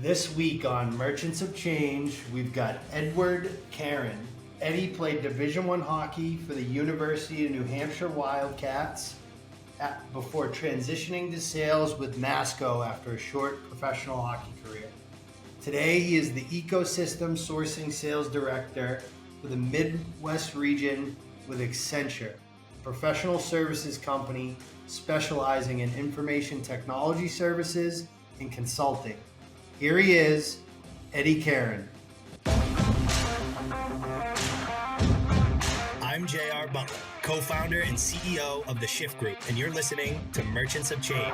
This week on Merchants of Change, we've got Edward Caron. Eddie played Division One hockey for the University of New Hampshire Wildcats before transitioning to sales with Masco after a short professional hockey career. Today, he is the Ecosystem Sourcing Sales Director for the Midwest region with Accenture, a professional services company specializing in information technology services and consulting. Here he is, Eddie Caron. I'm J.R. Butler, co-founder and CEO of the Shift Group, and you're listening to Merchants of Change.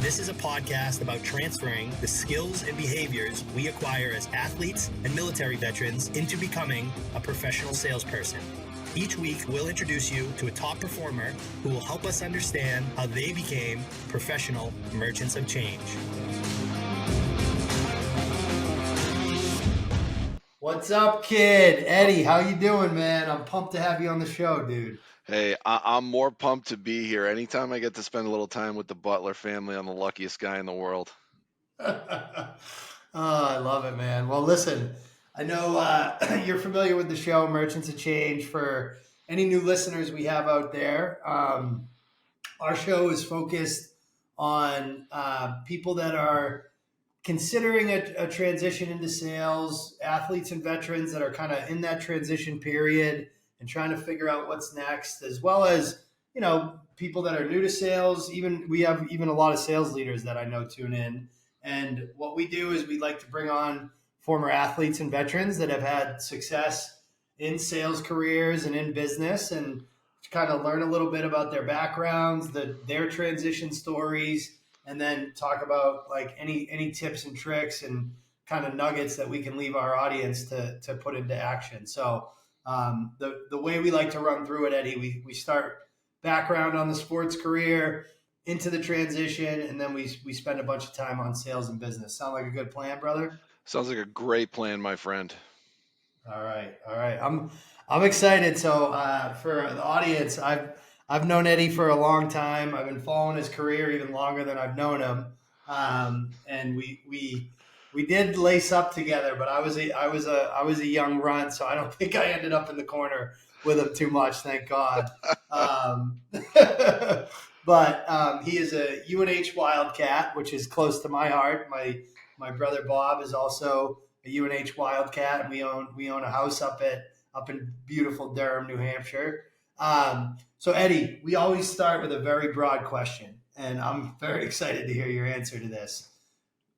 This is a podcast about transferring the skills and behaviors we acquire as athletes and military veterans into becoming a professional salesperson. Each week, we'll introduce you to a top performer who will help us understand how they became professional merchants of change. What's up, kid? Eddie, how you doing, man? I'm pumped to have you on the show, dude. Hey, I'm more pumped to be here. Anytime I get to spend a little time with the Butler family, I'm the luckiest guy in the world. Oh, I love it, man. Well, listen, I know you're familiar with the show, Merchants of Change. For any new listeners we have out there, our show is focused on people that are considering a transition into sales, athletes and veterans that are kind of in that transition period and trying to figure out what's next, as well as, people that are new to sales. We have a lot of sales leaders that I know tune in. And what we do is we like to bring on former athletes and veterans that have had success in sales careers and in business, and to kind of learn a little bit about their backgrounds, their transition stories, and then talk about like any tips and tricks and kind of nuggets that we can leave our audience to put into action. So the way we like to run through it, Eddie, we start background on the sports career, into the transition, and then we spend a bunch of time on sales and business. Sound like a good plan, brother? Sounds like a great plan, my friend. All right. I'm excited. So for the audience, I've known Eddie for a long time. I've been following his career even longer than I've known him. And we did lace up together, but I was a young runt, so I don't think I ended up in the corner with him too much. Thank God. But he is a UNH Wildcat, which is close to my heart. My brother Bob is also a UNH Wildcat, and we own a house up in beautiful Durham, New Hampshire. So Eddie, we always start with a very broad question, and I'm very excited to hear your answer to this.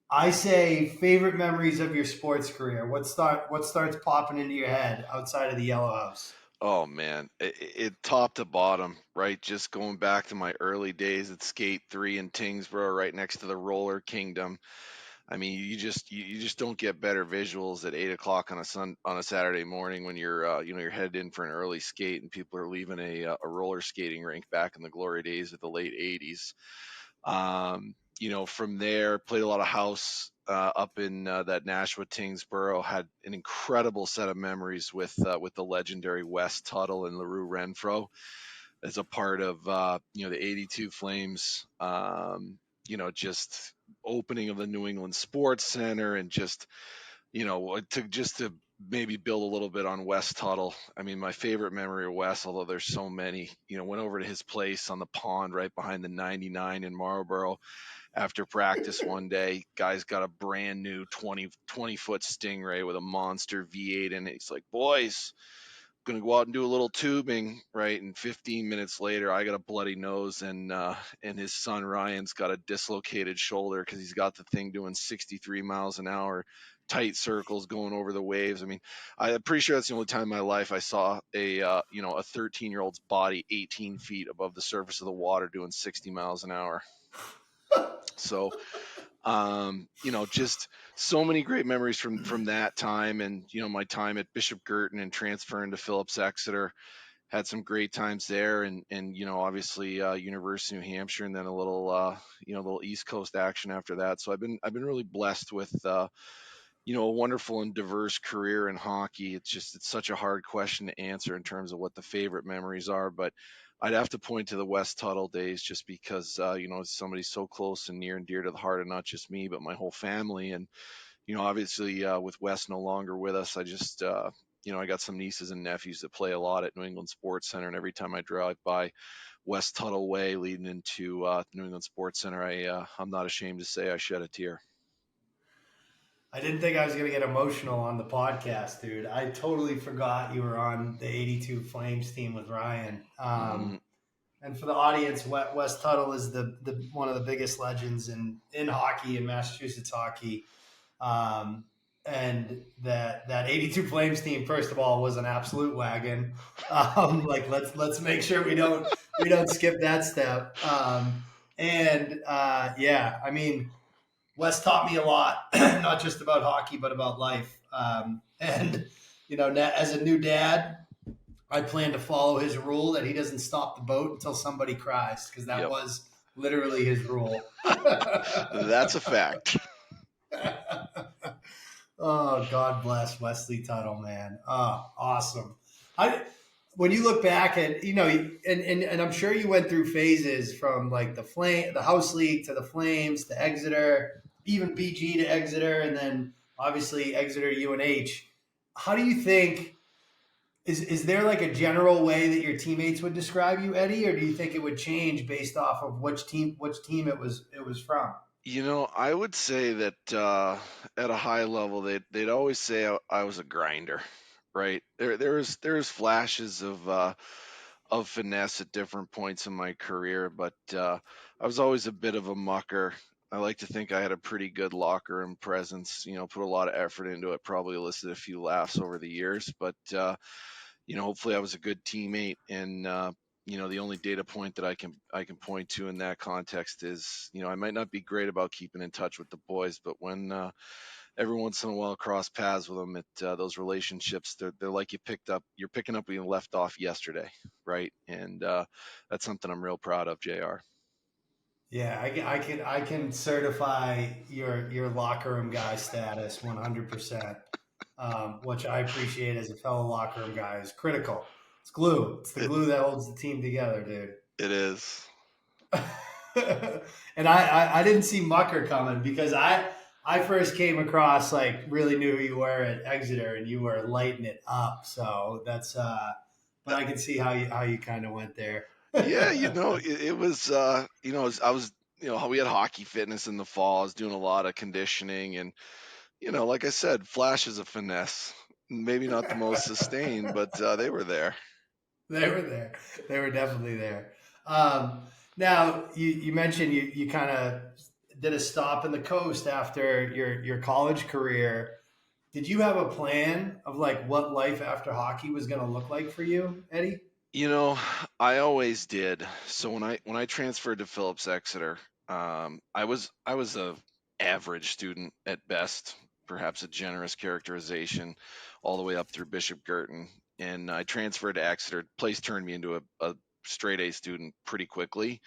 I say favorite memories of your sports career. What starts popping into your head outside of the Yellow House? Oh man, it top to bottom, right? Just going back to my early days at Skate 3 in Tingsboro, right next to the Roller Kingdom. I mean, you just don't get better visuals at 8 o'clock on a Saturday morning when you're headed in for an early skate and people are leaving a roller skating rink back in the glory days of the late '80s. From there, played a lot of house up in that Nashua Tingsboro. Had an incredible set of memories with the legendary Wes Tuttle and LaRue Renfro as a part of the '82 Flames. Just opening of the New England Sports Center, and just to maybe build a little bit on Wes Tuttle. I mean, my favorite memory of Wes, although there's so many, went over to his place on the pond right behind the 99 in Marlboro after practice one day. Guy's got a brand new 20 foot Stingray with a monster V8 in it. He's like, boys, going to go out and do a little tubing, right? And 15 minutes later, I got a bloody nose, and his son Ryan's got a dislocated shoulder because he's got the thing doing 63 miles an hour, tight circles going over the waves. I mean, I'm pretty sure that's the only time in my life I saw a 13-year-old's body 18 feet above the surface of the water doing 60 miles an hour. So just so many great memories from that time, and my time at Bishop Girton and transferring to Phillips Exeter. Had some great times there, and obviously University of New Hampshire, and then a little East Coast action after that. So I've been really blessed with a wonderful and diverse career in hockey. It's such a hard question to answer in terms of what the favorite memories are, but I'd have to point to the West Tuttle days just because, somebody's so close and near and dear to the heart of not just me, but my whole family. And, obviously with Wes no longer with us, I just, I got some nieces and nephews that play a lot at New England Sports Center. And every time I drive by West Tuttle Way leading into New England Sports Center, I'm not ashamed to say I shed a tear. I didn't think I was going to get emotional on the podcast, dude. I totally forgot you were on the 82 Flames team with Ryan. And for the audience, Wes Tuttle is the one of the biggest legends in hockey, in Massachusetts hockey. And that 82 Flames team, first of all, was an absolute wagon. Let's make sure we don't skip that step. I mean, Wes taught me a lot, not just about hockey, but about life. As a new dad, I plan to follow his rule that he doesn't stop the boat until somebody cries, because that was literally his rule. That's a fact. Oh, God bless Wesley Tuttle, man. Oh, awesome. When you look back at, and I'm sure you went through phases from like the House League to the Flames to Exeter, even BG to Exeter, and then obviously Exeter UNH. How do you think, is there like a general way that your teammates would describe you, Eddie, or do you think it would change based off of which team it was from? I would say that at a high level, they'd always say I was a grinder, right? There's flashes of finesse at different points in my career, but I was always a bit of a mucker. I like to think I had a pretty good locker room presence. Put a lot of effort into it. Probably elicited a few laughs over the years, but hopefully I was a good teammate. And the only data point that I can point to in that context is, I might not be great about keeping in touch with the boys, but when every once in a while cross paths with them at those relationships, they're like you're picking up when you left off yesterday, right? And that's something I'm real proud of, JR. Yeah, I can certify your locker room guy status 100%, which I appreciate as a fellow locker room guy. Is critical. It's glue. It's the glue that holds the team together, dude. It is. And I didn't see Mucker coming, because I first came across, like, really knew who you were at Exeter, and you were lighting it up. So that's but I can see how you kind of went there. Yeah, it was I was we had hockey fitness in the fall. I was doing a lot of conditioning, and like I said, flashes of finesse. Maybe not the most sustained, but they were there. They were there. They were definitely there. Now, you mentioned you kind of did a stop in the coast after your college career. Did you have a plan of like what life after hockey was going to look like for you, Eddie? I always did. So when I transferred to Phillips Exeter, I was a average student at best, perhaps a generous characterization, all the way up through Bishop Girton. And I transferred to Exeter. Place turned me into a straight A student pretty quickly.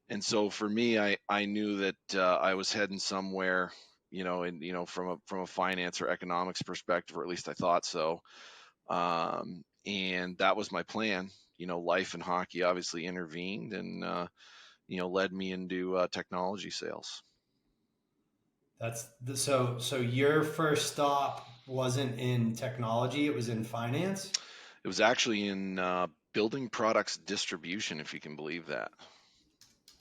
And so for me, I knew that I was heading somewhere, from a finance or economics perspective, or at least I thought so. And that was my plan. Life and hockey obviously intervened and led me into technology sales. So your first stop wasn't in technology, it was in finance? It was actually in building products distribution, if you can believe that.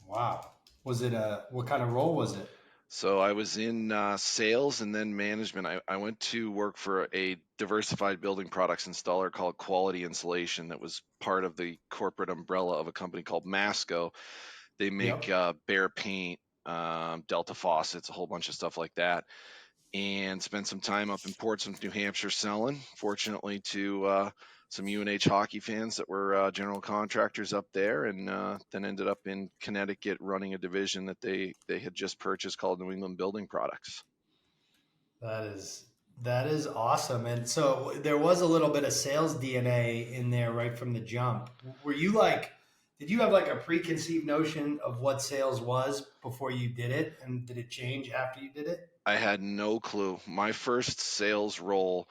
Wow. Was it what kind of role was it? So I was in sales and then management. I went to work for a diversified building products installer called Quality Insulation that was part of the corporate umbrella of a company called Masco. They make Yep. Behr paint, Delta faucets, a whole bunch of stuff like that, and spent some time up in Portsmouth, New Hampshire selling, fortunately, to some UNH hockey fans that were general contractors up there, and then ended up in Connecticut running a division that they had just purchased called New England Building Products. That is awesome. And so there was a little bit of sales DNA in there right from the jump. Were you like, did you have like a preconceived notion of what sales was before you did it? And did it change after you did it? I had no clue. My first sales role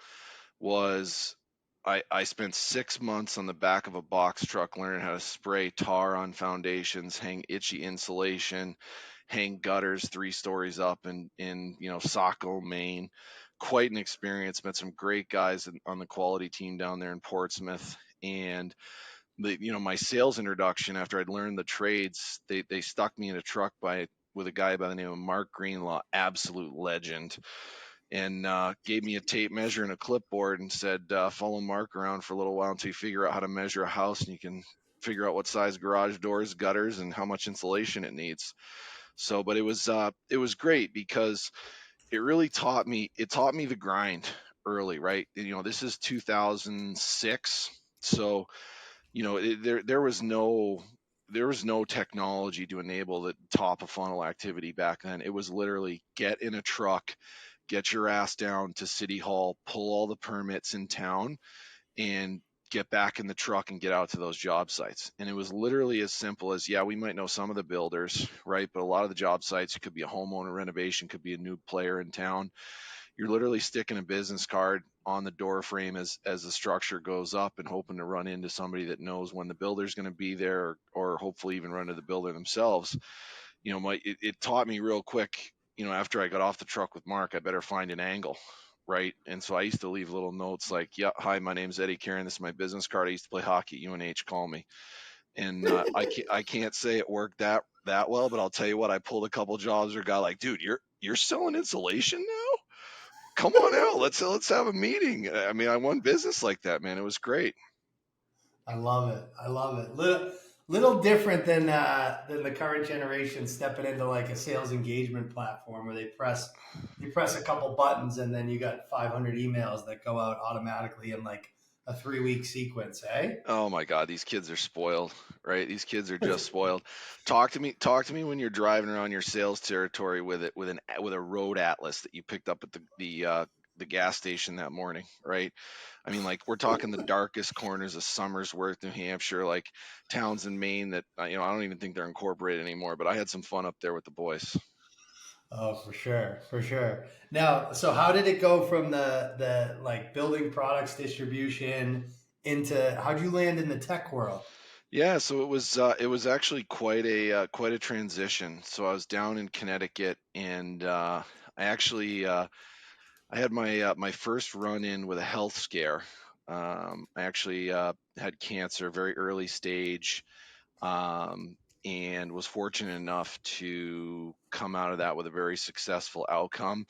was I spent 6 months on the back of a box truck learning how to spray tar on foundations, hang itchy insulation, hang gutters 3 stories up in Saco, Maine. Quite an experience. Met some great guys on the quality team down there in Portsmouth. And my sales introduction after I'd learned the trades, they stuck me in a truck with a guy by the name of Mark Greenlaw, absolute legend, and gave me a tape measure and a clipboard and said, follow Mark around for a little while until you figure out how to measure a house and you can figure out what size garage doors, gutters, and how much insulation it needs. So, but it was great because it really taught me the grind early, right? This is 2006, so there was no technology to enable the top of funnel activity back then. It was literally get in a truck, get your ass down to City Hall, pull all the permits in town, and get back in the truck and get out to those job sites. And it was literally as simple as, yeah, we might know some of the builders, right? But a lot of the job sites, it could be a homeowner renovation, could be a new player in town. You're literally sticking a business card on the door frame as the structure goes up and hoping to run into somebody that knows when the builder's going to be there, or hopefully even run to the builder themselves. It taught me real quick, after I got off the truck with Mark, I better find an angle, right? And so I used to leave little notes like, yeah, hi, my name's Eddie Caron, this is my business card, I used to play hockey at UNH, call me. And I can't say it worked that well, but I'll tell you what, I pulled a couple jobs where a guy like, dude, you're selling insulation now? Come on out, let's have a meeting. I mean, I won business like that, man. It was great. I love it. I love it. Little different than the current generation stepping into like a sales engagement platform where they press a couple buttons and then you got 500 emails that go out automatically in like a 3 week sequence. Eh? Oh my God, these kids are spoiled, right? These kids are just spoiled. Talk to me when you're driving around your sales territory with a road atlas that you picked up at the gas station that morning, right? I mean, like, we're talking the darkest corners of Somersworth, New Hampshire, like towns in Maine that I don't even think they're incorporated anymore. But I had some fun up there with the boys. Oh, for sure, for sure. Now, so how did it go from the like building products distribution into how'd you land in the tech world? Yeah, so it was actually quite a transition. So I was down in Connecticut, and I actually I had my first run in with a health scare. I actually had cancer, very early stage, um, and was fortunate enough to come out of that with a very successful outcome.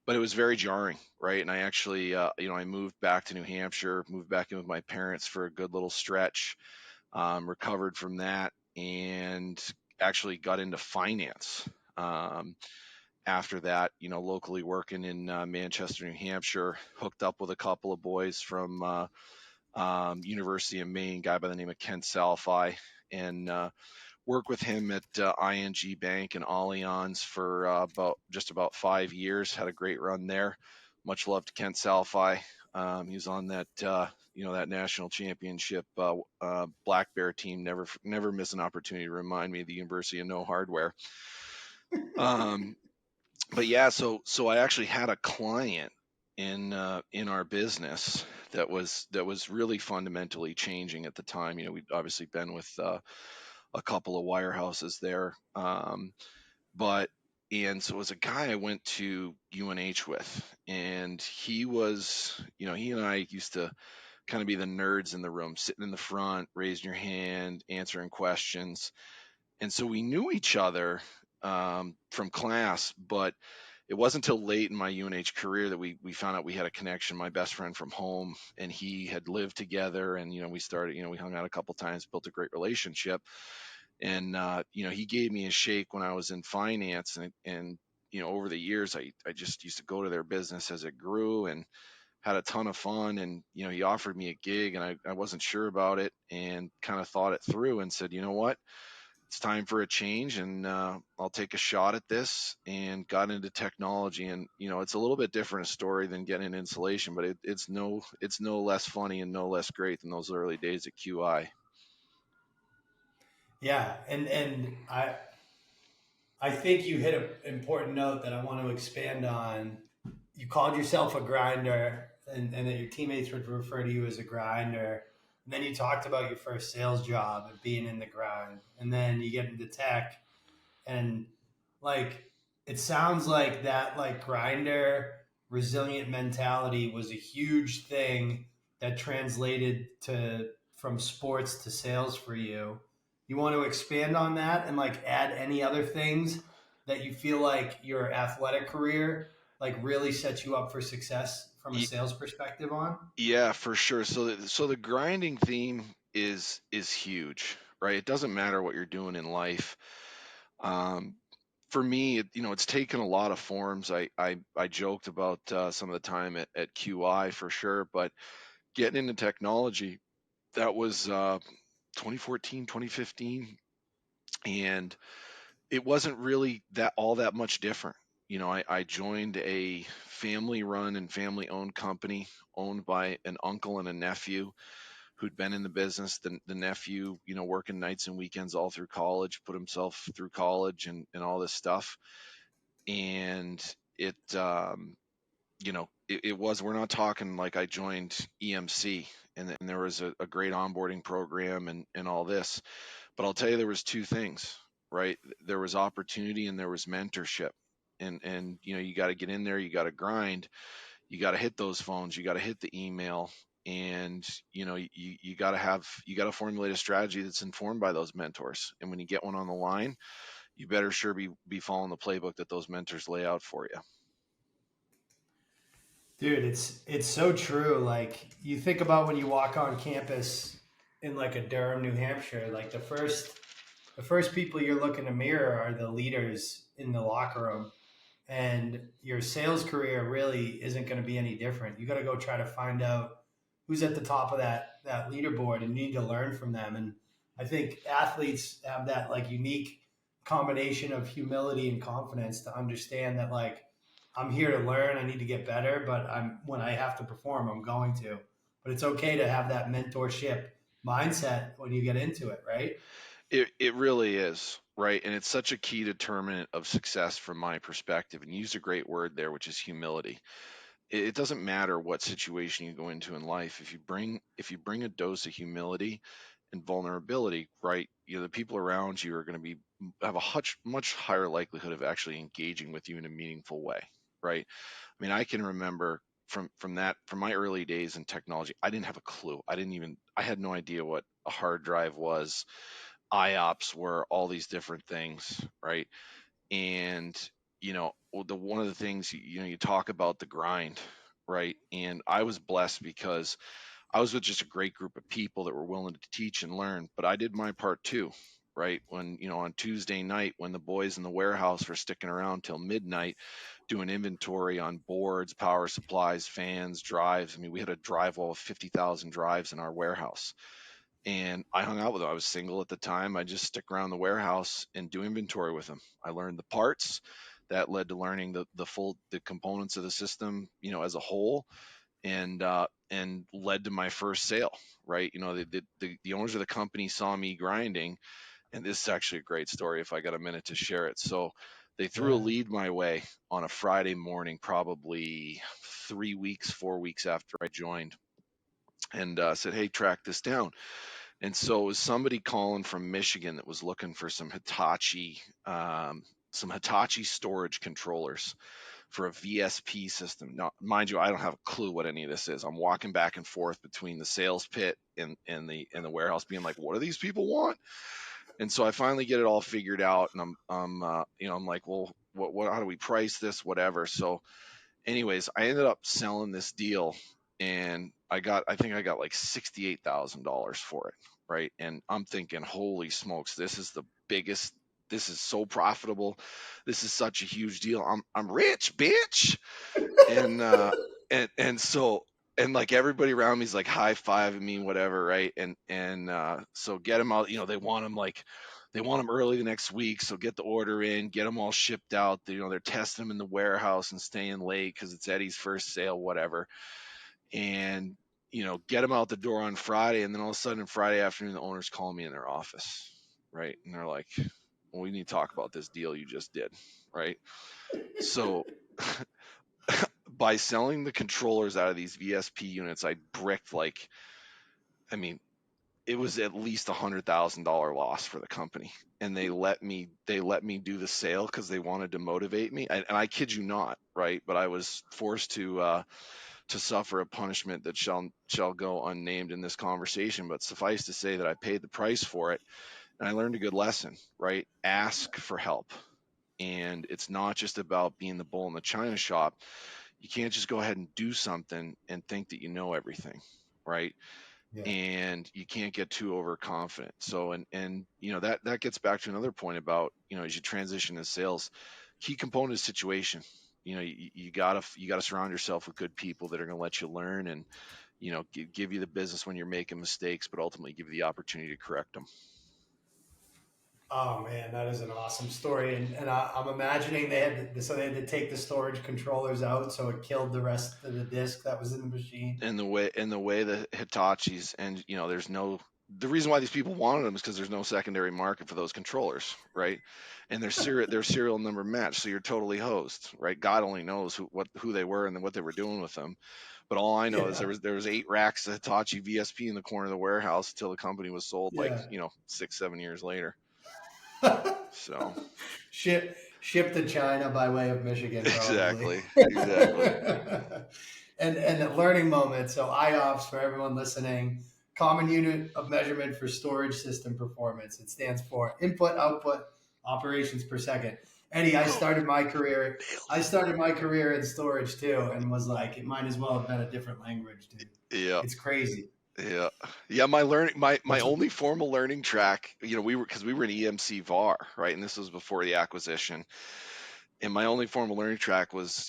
But it was very jarring, right? And I actually, I moved back to New Hampshire, moved back in with my parents for a good little stretch, recovered from that, and actually got into finance. Um, After that, locally working in Manchester, New Hampshire, hooked up with a couple of boys from University of Maine, guy by the name of Kent Salfi, and worked with him at ING Bank and Allianz for about 5 years. Had a great run there. Much love to Kent Salfi. He was on that that national championship Black Bear team. Never miss an opportunity to remind me of the University of No Hardware. Um, but yeah, so I actually had a client in our business that was really fundamentally changing at the time. We'd obviously been with a couple of wirehouses there, but and so it was a guy I went to UNH with, and he was, he and I used to kind of be the nerds in the room, sitting in the front, raising your hand, answering questions, and so we knew each other from class, but it wasn't until late in my UNH career that we found out we had a connection. My best friend from home and he had lived together, and we started, we hung out a couple times, built a great relationship, and he gave me a shake when I was in finance, and over the years I just used to go to their business as it grew and had a ton of fun, and he offered me a gig, and I wasn't sure about it and kind of thought it through and said, you know what, it's time for a change, and I'll take a shot at this, and got into technology. And it's a little bit different a story than getting insulation, but it's no less funny and no less great than those early days at QI. Yeah, and I think you hit an important note that I want to expand on. you called yourself a grinder, and that your teammates would refer to you as a grinder. And then you talked about your first sales job and being in the grind, and then you get into tech, and like it sounds like that like grinder resilient mentality was a huge thing that translated to from sports to sales for you. You want to expand on that and like add any other things that you feel like your athletic career like really sets you up for success from a Y- sales perspective on? Yeah, for sure. So the grinding theme is huge, right? It doesn't matter what you're doing in life. Um, for me, it's taken a lot of forms. I joked about some of the time at QI for sure, but getting into technology, that was 2014, 2015, and it wasn't really that all that much different. I joined a family run and family owned company owned by an uncle and a nephew who'd been in the business. The nephew, working nights and weekends all through college, put himself through college and all this stuff. And it, we're not talking like I joined EMC and there was a great onboarding program and all this. But I'll tell you, there was two things, right? There was opportunity and there was mentorship. And you got to get in there, you got to grind, you got to hit those phones, you got to hit the email, and you got to formulate a strategy that's informed by those mentors. And when you get one on the line, you better sure be following the playbook that those mentors lay out for you. Dude, it's so true. Like you think about when you walk on campus in like a Durham, New Hampshire, like the first people you're looking to mirror are the leaders in the locker room. And your sales career really isn't going to be any different. You got to go try to find out who's at the top of that leaderboard and you need to learn from them. And I think athletes have that like unique combination of humility and confidence to understand that like I'm here to learn, I need to get better, but I'm when I have to perform, I'm going to. But it's okay to have that mentorship mindset when you get into it, right? It really is, right? And it's such a key determinant of success from my perspective. And you used a great word there, which is humility. It doesn't matter what situation you go into in life. If you bring a dose of humility and vulnerability, right? The people around you are going to have a much higher likelihood of actually engaging with you in a meaningful way, right? I mean, I can remember from my early days in technology, I didn't have a clue. I had no idea what a hard drive was, IOPS were, all these different things, right? And one of the things you talk about the grind, right? And I was blessed because I was with just a great group of people that were willing to teach and learn, but I did my part too, right? When on Tuesday night, when the boys in the warehouse were sticking around till midnight doing inventory on boards, power supplies, fans, drives. I mean, we had a drive wall of 50,000 drives in our warehouse, and I hung out with them. I was single at the time. I just stick around the warehouse and do inventory with them. I learned the parts. That led to learning the components of the system, as a whole, and led to my first sale. Right, the owners of the company saw me grinding, and this is actually a great story if I got a minute to share it. So they threw a Yeah. lead my way on a Friday morning, probably 3 weeks, 4 weeks after I joined, and said, "Hey, track this down." And so it was somebody calling from Michigan that was looking for some Hitachi storage controllers for a VSP system. Now, mind you, I don't have a clue what any of this is. I'm walking back and forth between the sales pit and the warehouse, being like, "What do these people want?" And so I finally get it all figured out, and I'm like, "Well, what? How do we price this? Whatever." So anyways, I ended up selling this deal, and I think I got like $68,000 for it, right? And I'm thinking, holy smokes, this is the biggest. This is so profitable. This is such a huge deal. I'm rich, bitch. And so like everybody around me is like high fiving me, whatever, right? And so get them out. They want them early the next week, so get the order in, get them all shipped out. They're testing them in the warehouse and staying late because it's Eddie's first sale, whatever. And get them out the door on Friday, and then all of a sudden Friday afternoon, the owners call me in their office, right? And they're like, "Well, we need to talk about this deal you just did," right? So by selling the controllers out of these VSP units, I bricked like, I mean, it was at least $100,000 loss for the company, and they let me do the sale because they wanted to motivate me. And I kid you not, right? But I was forced to suffer a punishment that shall go unnamed in this conversation. But suffice to say that I paid the price for it, and I learned a good lesson. Right? Ask for help, and it's not just about being the bull in the china shop. You can't just go ahead and do something and think that you know everything, right? Yeah. And you can't get too overconfident. So, and that gets back to another point about, as you transition to sales, key component is situation. You gotta surround yourself with good people that are going to let you learn, and give you the business when you're making mistakes, but ultimately give you the opportunity to correct them. Oh man, that is an awesome story, and I'm imagining they had to take the storage controllers out, so it killed the rest of the disk that was in the machine. And the way the Hitachis, and the reason why these people wanted them is because there's no secondary market for those controllers, right? And they're serial number matched, so you're totally hosed, right? God only knows who they were and what they were doing with them. But all I know is Yeah, there was 8 racks of Hitachi VSP in the corner of the warehouse until the company was sold, like, yeah. 6-7 years later. So Ship to China by way of Michigan, probably. exactly, exactly. And the learning moment. So IOPS, for everyone listening, common unit of measurement for storage system performance. It stands for input output operations per second. Eddie, I started my career. I started my career in storage too, and was like, it might as well have been a different language, dude. Yeah. It's crazy. Yeah. Yeah, my What's only formal learning track, we were an EMC VAR, right? And this was before the acquisition. And my only formal learning track was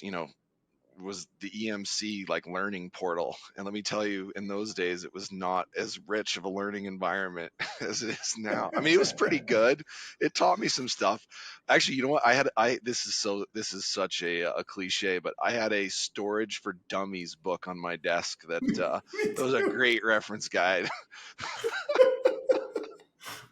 the EMC like learning portal. And let me tell you, in those days it was not as rich of a learning environment as it is now. I mean, it was pretty good. It taught me some stuff. Actually, you know what? This is such a cliche, but I had a storage for dummies book on my desk that was a great reference guide.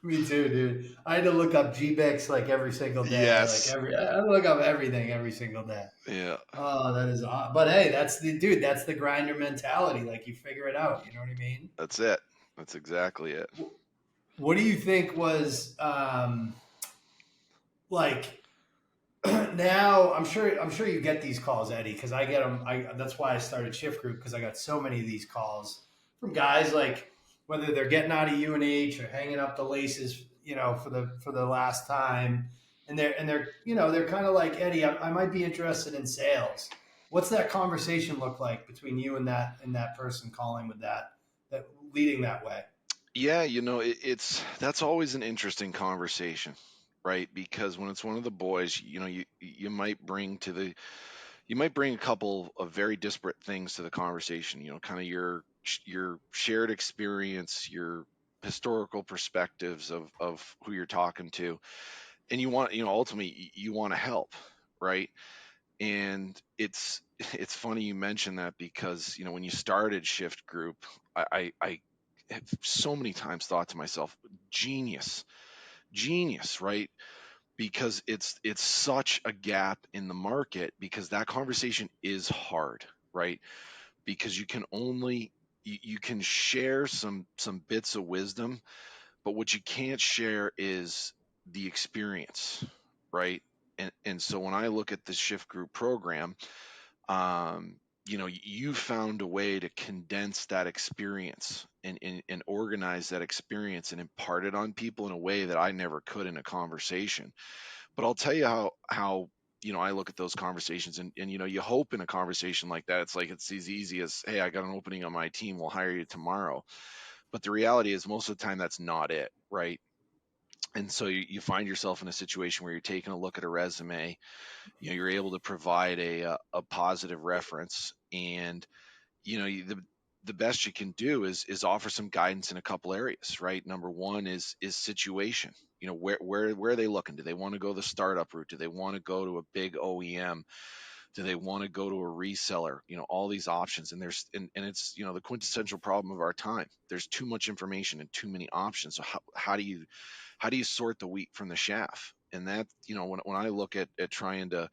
Me too, dude. I had to look up GBIX like every single day. Yes. I had to look up everything every single day. Yeah. Oh, that is odd. But hey, that's the dude. That's the grinder mentality. Like you figure it out. You know what I mean? That's it. That's exactly it. What do you think was like now? I'm sure you get these calls, Eddie, because I get them. That's why I started Shift Group because I got so many of these calls from guys like whether they're getting out of UNH or hanging up the laces, for the last time, and they're they're kind of like Eddie. I might be interested in sales. What's that conversation look like between you and that person calling with that leading that way? Yeah, that's always an interesting conversation, right? Because when it's one of the boys, you might bring a couple of very disparate things to the conversation, kind of your shared experience, your historical perspectives of who you're talking to, and ultimately you want to help, right? And it's funny you mention that because when you started Shift Group, I have so many times thought to myself, genius, genius, right? Because it's such a gap in the market, because that conversation is hard, right? Because you can share some bits of wisdom, but what you can't share is the experience, right? And so when I look at the Shift Group program, you found a way to condense that experience and organize that experience and impart it on people in a way that I never could in a conversation. But I'll tell you how I look at those conversations, and you hope in a conversation like that it's as easy as, hey, I got an opening on my team, we'll hire you tomorrow. But the reality is most of the time that's not it, right? And so you find yourself in a situation where you're taking a look at a resume, you're able to provide a positive reference, and the best you can do is offer some guidance in a couple areas, right? Number one is situation. Where are they looking? Do they want to go the startup route? Do they want to go to a big OEM? Do they want to go to a reseller? All these options, and it's the quintessential problem of our time. There's too much information and too many options. So how do you sort the wheat from the chaff? And that, when I look at trying to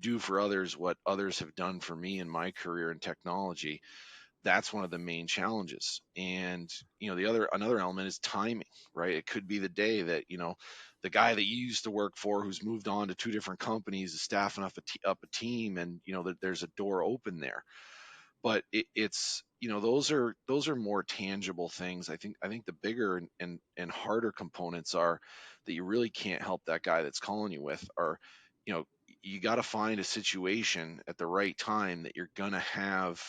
do for others what others have done for me in my career in technology, that's one of the main challenges. And another element is timing, right? It could be the day that the guy that you used to work for, who's moved on to two different companies, is staffing up a team, and that there's a door open there. But it's those are more tangible things. I think the bigger and harder components are that you really can't help that guy that's calling you with, or you know you got to find a situation at the right time that you're going to have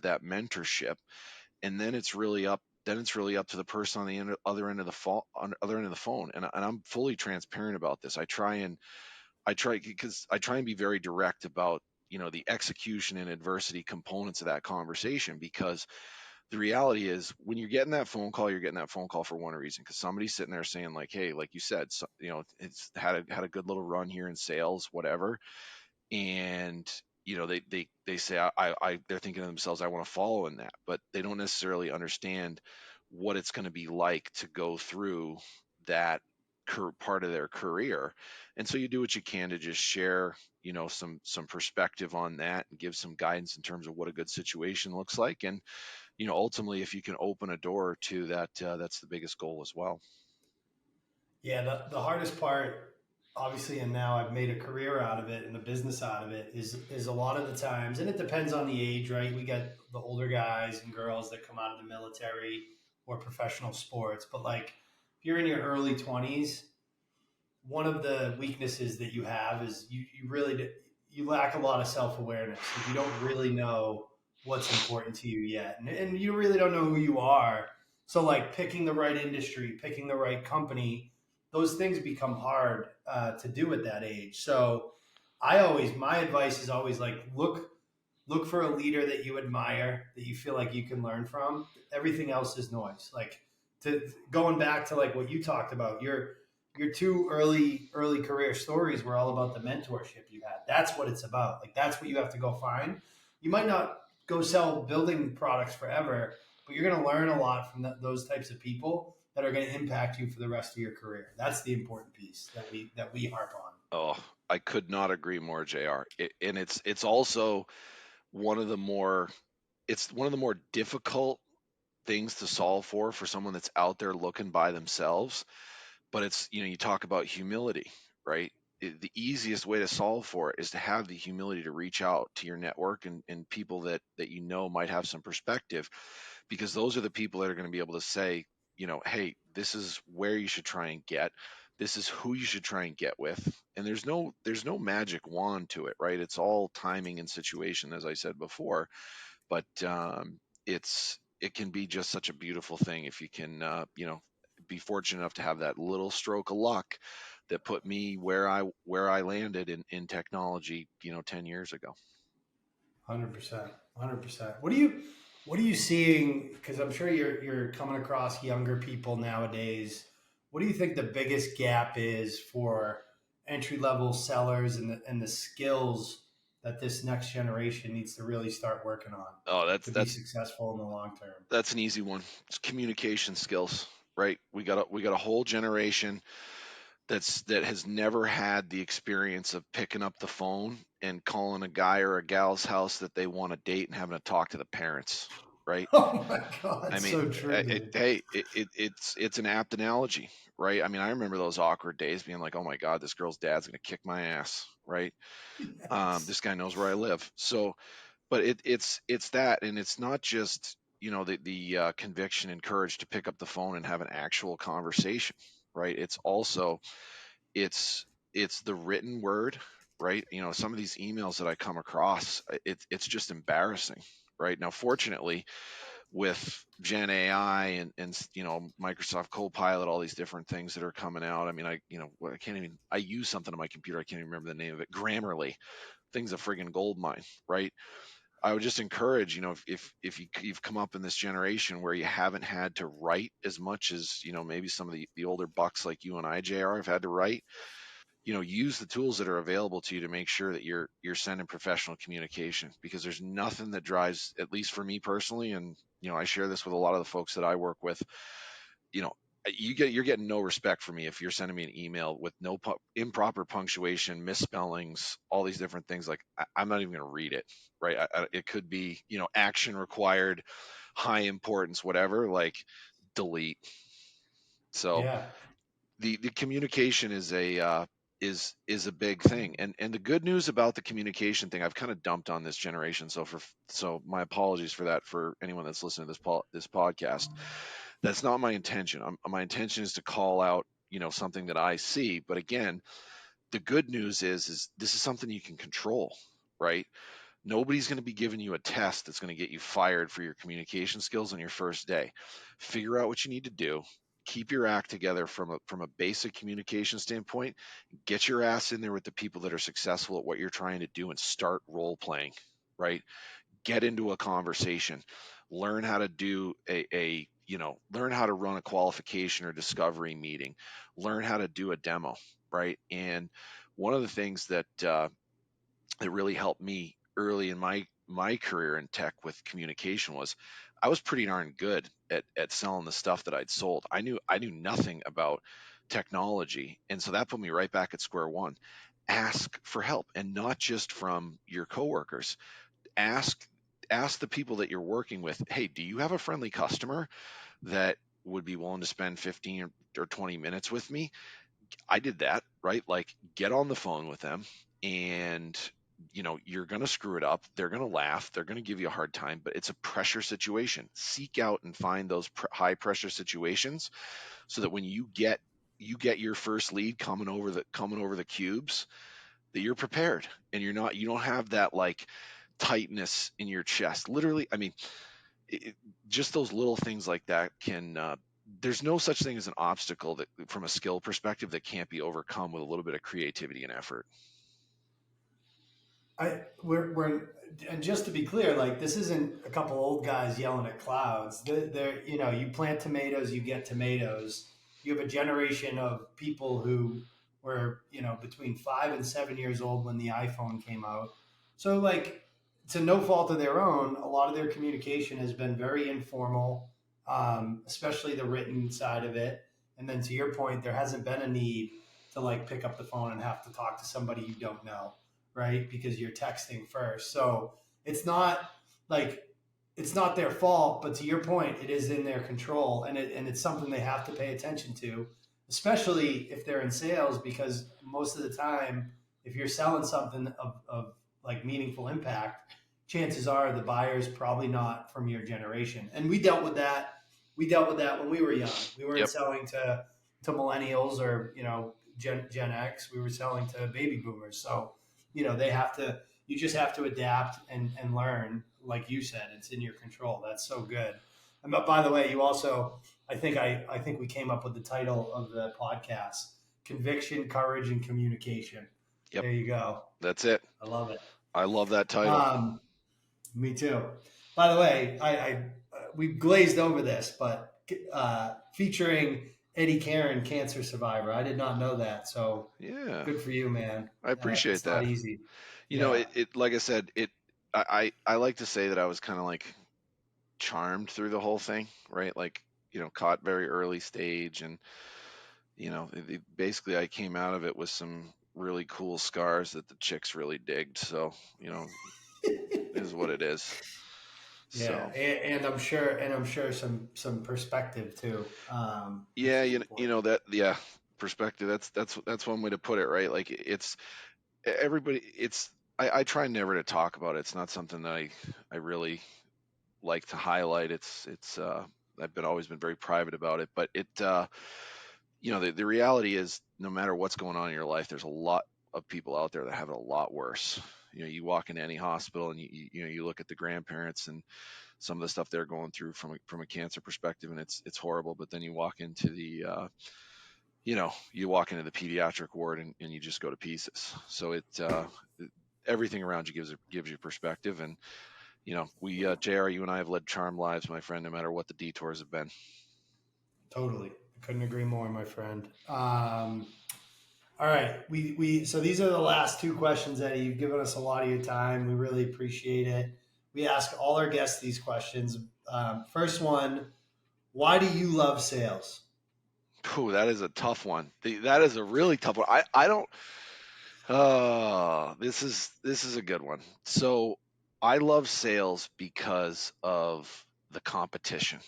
that mentorship. And then it's really up to the person on the other end of the phone. And I'm fully transparent about this. I try and be very direct about the execution and adversity components of that conversation, because the reality is, when you're getting that phone call, you're getting that phone call for one reason, because somebody's sitting there saying, like, hey, like you said, so, it's had a good little run here in sales, whatever. And they say, they're thinking to themselves, I want to follow in that, but they don't necessarily understand what it's going to be like to go through that part of their career. And so you do what you can to just share some perspective on that, and give some guidance in terms of what a good situation looks like. And ultimately, if you can open a door or two, that's the biggest goal as well. Yeah, the hardest part, obviously, and now I've made a career out of it and a business out of it, is a lot of the times, and it depends on the age, right? We get the older guys and girls that come out of the military or professional sports, but like if you're in your early 20s, one of the weaknesses that you have is you really you lack a lot of self-awareness. Like, you don't really know what's important to you yet, and you really don't know who you are. So like picking the right industry, picking the right company, those things become hard to do at that age. So my advice is always like, look for a leader that you admire, that you feel like you can learn from. Everything else is noise. Like, to going back to like what you talked about, your two early career stories were all about the mentorship you had. That's what it's about. Like, that's what you have to go find. You might not go sell building products forever, but you're going to learn a lot from those types of people that are going to impact you for the rest of your career. That's the important piece that we harp on. Oh, I could not agree more, JR. And it's also one of the more it's one of the more difficult things to solve for someone that's out there looking by themselves. But it's, you talk about humility, right? The easiest way to solve for it is to have the humility to reach out to your network, and people that might have some perspective, because those are the people that are going to be able to say, hey, this is where you should try and get. This is who you should try and get with. And there's no magic wand to it, right? It's all timing and situation, as I said before. But it can be just such a beautiful thing if you can, be fortunate enough to have that little stroke of luck that put me where I landed in technology, 10 years ago. 100%. 100%. What are you seeing? Because I'm sure you're coming across younger people nowadays. What do you think the biggest gap is for entry level sellers, and the skills that this next generation needs to really start working on Oh, that's to be that's successful in the long term? that's an easy one. It's communication skills, right? We got a whole generation that has never had the experience of picking up the phone and calling a guy or a gal's house that they want to date and having to talk to the parents, right? Oh my God, I mean, so true, dude. hey, it's an apt analogy, right? I mean, I remember those awkward days being like, oh my God, this girl's dad's gonna kick my ass, right? Yes. This guy knows where I live. So, but it's that, and it's not just the conviction and courage to pick up the phone and have an actual conversation, right? It's also it's the written word, right? Some of these emails that I come across, it's just embarrassing, right? Now, fortunately, with Gen AI and Microsoft Copilot, all these different things that are coming out. I mean, I can't even. I use something on my computer. I can't even remember the name of it. Grammarly, thing's a friggin' gold mine, right? I would just encourage, if you've come up in this generation where you haven't had to write as much as maybe some of the older bucks like you and I, JR, have had to write. Use the tools that are available to you to make sure that you're sending professional communication, because there's nothing that drives, at least for me personally, and I share this with a lot of the folks that I work with. you know you're getting no respect from me if you're sending me an email with no improper punctuation, misspellings, all these different things. Like I'm not even going to read it, right? It could be, action required, high importance, whatever. Like delete. So Yeah. the communication is a big thing, and the good news about the communication thing, I've kind of dumped on this generation. So my apologies for that for anyone that's listening to this podcast. That's not my intention. My intention is to call out, something that I see. But again, the good news is this is something you can control, right? Nobody's going to be giving you a test that's going to get you fired for your communication skills on your first day. Figure out what you need to do. Keep your act together from a basic communication standpoint. Get your ass in there with the people that are successful at what you're trying to do and start role playing, right? Get into a conversation. Learn how to do learn how to run a qualification or discovery meeting. Learn how to do a demo, right? And one of the things that really helped me early in my career in tech with communication was I was pretty darn good at selling the stuff that I'd sold. I knew nothing about technology, and so that put me right back at square one. Ask for help, and not just from your coworkers. Ask the people that you're working with, hey, do you have a friendly customer that would be willing to spend 15 or 20 minutes with me? I did that, right? Like get on the phone with them, and you're going to screw it up. They're going to laugh. They're going to give you a hard time, but it's a pressure situation. Seek out and find those high pressure situations so that when you get your first lead coming over the cubes, that you're prepared, and you don't have that like tightness in your chest. Literally, I mean, just those little things like that can there's no such thing as an obstacle that from a skill perspective that can't be overcome with a little bit of creativity and effort. We're and just to be clear, like this isn't a couple old guys yelling at clouds. They're, you plant tomatoes, you get tomatoes. You have a generation of people who were, between 5 and 7 years old when the iPhone came out. So like, to no fault of their own, a lot of their communication has been very informal, especially the written side of it. And then to your point, there hasn't been a need to like pick up the phone and have to talk to somebody you don't know, right? Because you're texting first. So it's not like it's not their fault, but to your point, it is in their control, and it's something they have to pay attention to, especially if they're in sales, because most of the time, if you're selling something of like meaningful impact, chances are the buyer's probably not from your generation. And we dealt with that. We dealt with that when we were young. We weren't Yep. selling to millennials or Gen X. We were selling to baby boomers. So they have to. You just have to adapt and learn. Like you said, it's in your control. That's so good. And by the way, you also, I think we came up with the title of the podcast: Conviction, Courage, and Communication. Yep. There you go. That's it. I love it. I love that title. Me too. By the way, I we glazed over this, but featuring Eddie Caron, cancer survivor. I did not know that. So Yeah, good for you, man. I appreciate It's that. not easy. It like I said, I like to say that I was kind of like charmed through the whole thing, right? Like, caught very early stage, and basically I came out of it with some really cool scars that the chicks really digged. So, it is what it is. Yeah, So and I'm sure some perspective too. yeah, that, yeah, perspective. That's one way to put it, right? Like it's everybody. I try never to talk about it. It's not something that I really like to highlight. I've always been very private about it, but the reality is, no matter what's going on in your life, there's a lot of people out there that have it a lot worse. You walk into any hospital and you look at the grandparents and some of the stuff they're going through from a cancer perspective, and it's horrible. But then you walk into the pediatric ward, and you just go to pieces. So everything around you gives you perspective. And we JR, you and I have led charmed lives, my friend, no matter what the detours have been. Totally, I couldn't agree more, my friend. All right, so these are the last two questions, Eddie. You've given us a lot of your time. We really appreciate it. We ask all our guests these questions. First one: why do you love sales? Phew, that is a tough one. That is a really tough one. I don't. This is a good one. So I love sales because of the competition,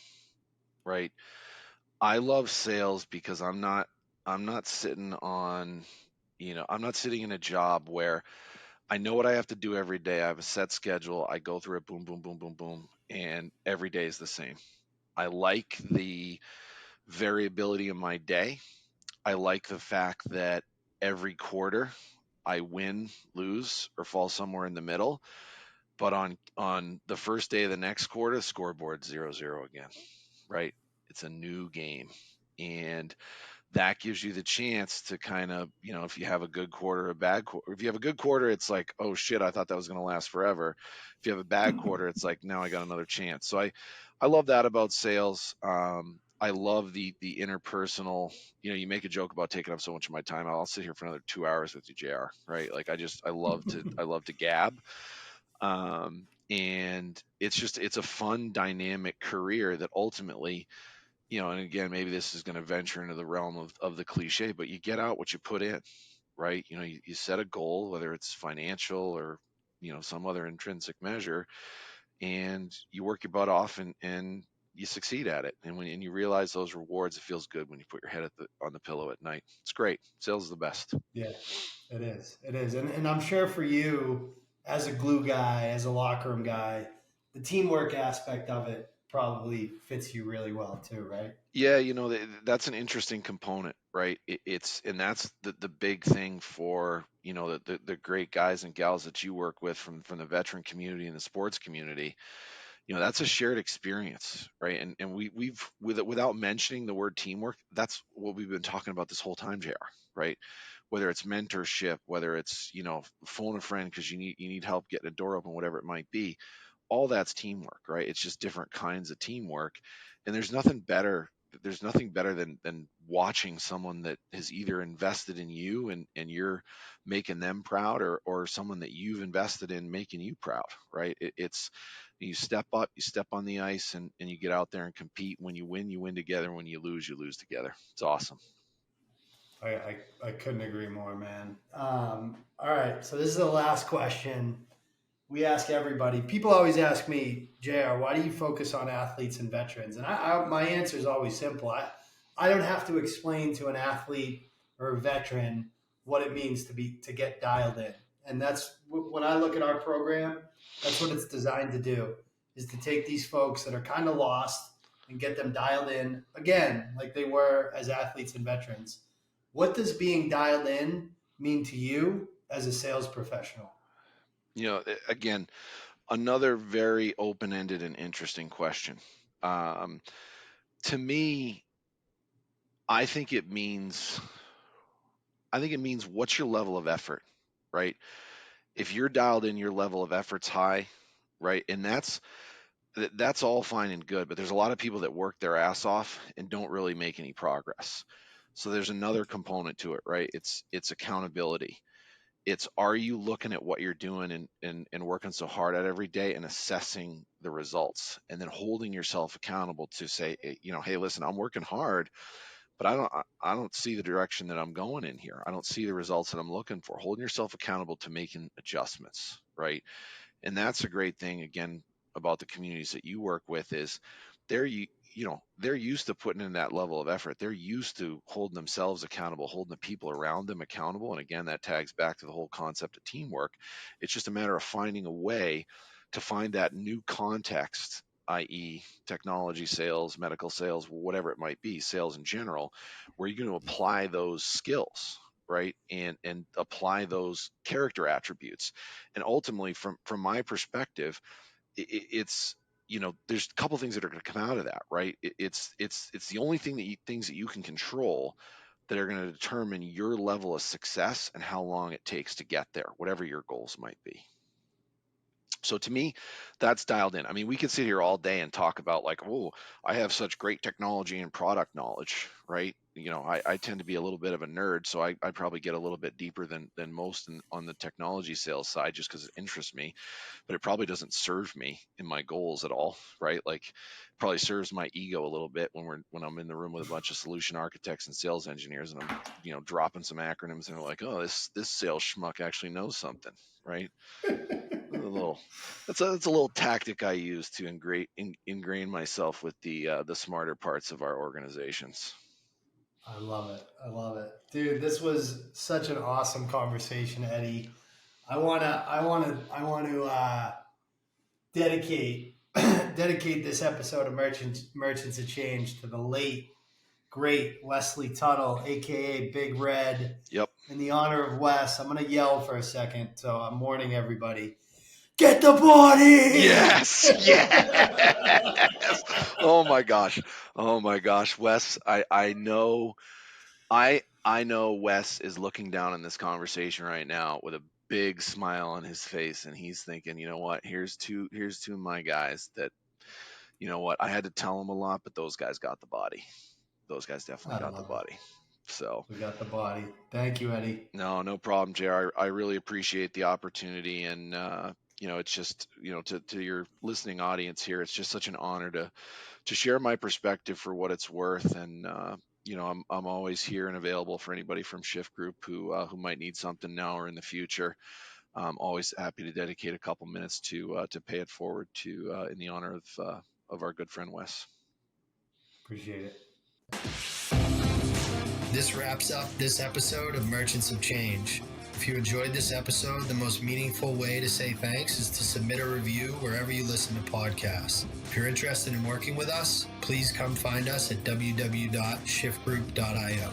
right? I love sales because I'm not sitting on, I'm not sitting in a job where I know what I have to do every day. I have a set schedule. I go through it, boom, boom, boom, boom, boom, and every day is the same. I like the variability in my day. I like the fact that every quarter I win, lose, or fall somewhere in the middle. But on the first day of the next quarter, scoreboard 0-0 again, right? It's a new game. And that gives you the chance to kind of, if you have a good quarter, a bad quarter. If you have a good quarter, it's like, oh shit, I thought that was going to last forever. If you have a bad quarter, it's like, now I got another chance. So I love that about sales. I love the interpersonal. You make a joke about taking up so much of my time. I'll sit here for another 2 hours with you, JR. Right? Like I love to gab. And it's a fun, dynamic career that ultimately, and again, maybe this is going to venture into the realm of the cliche, but you get out what you put in, right? You set a goal, whether it's financial or, some other intrinsic measure, and you work your butt off and you succeed at it. And you realize those rewards, it feels good when you put your head on the pillow at night. It's great. Sales is the best. Yeah, it is. It is. And I'm sure for you, as a glue guy, as a locker room guy, the teamwork aspect of it probably fits you really well too, right? Yeah, that's an interesting component, right? And that's the big thing for, the great guys and gals that you work with from the veteran community and the sports community. That's a shared experience, right? And without mentioning the word teamwork, that's what we've been talking about this whole time, JR, right? Whether it's mentorship, whether it's, phone a friend because you need help getting a door open, whatever it might be, all that's teamwork, right? It's just different kinds of teamwork. And there's nothing better than watching someone that has either invested in you and you're making them proud, or someone that you've invested in making you proud, right? It's you step up, you step on the ice, and you get out there and compete. When you win together. When you lose together. It's awesome. I couldn't agree more, man. All right, so this is the last question we ask everybody. People always ask me, JR, why do you focus on athletes and veterans? And my answer is always simple. I don't have to explain to an athlete or a veteran what it means to get dialed in. And that's when I look at our program, that's what it's designed to do, is to take these folks that are kind of lost and get them dialed in again, like they were as athletes and veterans. What does being dialed in mean to you as a sales professional? Again, another very open-ended and interesting question. Um, to me, I think it means what's your level of effort, right? If you're dialed in, your level of effort's high, right? And that's all fine and good, but there's a lot of people that work their ass off and don't really make any progress. So there's another component to it, right? It's accountability. It's, are you looking at what you're doing and working so hard at every day and assessing the results, and then holding yourself accountable to say, hey, listen, I'm working hard, but I don't see the direction that I'm going in here. I don't see the results that I'm looking for. Holding yourself accountable to making adjustments, right? And that's a great thing, again, about the communities that you work with, is they're they're used to putting in that level of effort. They're used to holding themselves accountable, holding the people around them accountable. And again, that tags back to the whole concept of teamwork. It's just a matter of finding a way to find that new context, i.e. technology sales, medical sales, whatever it might be, sales in general, where you're going to apply those skills, right? And apply those character attributes. And ultimately, from my perspective, it's, there's a couple things that are going to come out of that, right? It's the only things that you can control that are going to determine your level of success and how long it takes to get there, whatever your goals might be. So to me, that's dialed in. I mean, we could sit here all day and talk about, like, oh, I have such great technology and product knowledge, right? I tend to be a little bit of a nerd, so I probably get a little bit deeper than most on the technology sales side, just because it interests me. But it probably doesn't serve me in my goals at all, right? Like, probably serves my ego a little bit when I'm in the room with a bunch of solution architects and sales engineers, and I'm dropping some acronyms, and they're like, oh, this sales schmuck actually knows something, right? A little that's a little tactic I use to ingrain myself with the smarter parts of our organizations. I love it. I love it. Dude, this was such an awesome conversation, Eddie. I want to dedicate dedicate this episode of Merchants of Change to the late great Wesley Tuttle, aka Big Red. Yep. In the honor of Wes, I'm gonna yell for a second, so I'm warning everybody. Get the body! Yes, yes. Oh my gosh, Wes. I know Wes is looking down in this conversation right now with a big smile on his face, and he's thinking, you know what? Here's two of my guys that, you know what? I had to tell them a lot, but those guys got the body. Those guys definitely got the body. So we got the body. Thank you, Eddie. No problem, JR. I really appreciate the opportunity, and it's just, to your listening audience here, it's just such an honor to share my perspective for what it's worth. And I'm always here and available for anybody from Shift Group who might need something now or in the future. I'm always happy to dedicate a couple minutes to pay it forward to in the honor of our good friend Wes. Appreciate it. This wraps up this episode of Merchants of Change. If you enjoyed this episode, the most meaningful way to say thanks is to submit a review wherever you listen to podcasts. If you're interested in working with us, please come find us at www.shiftgroup.io.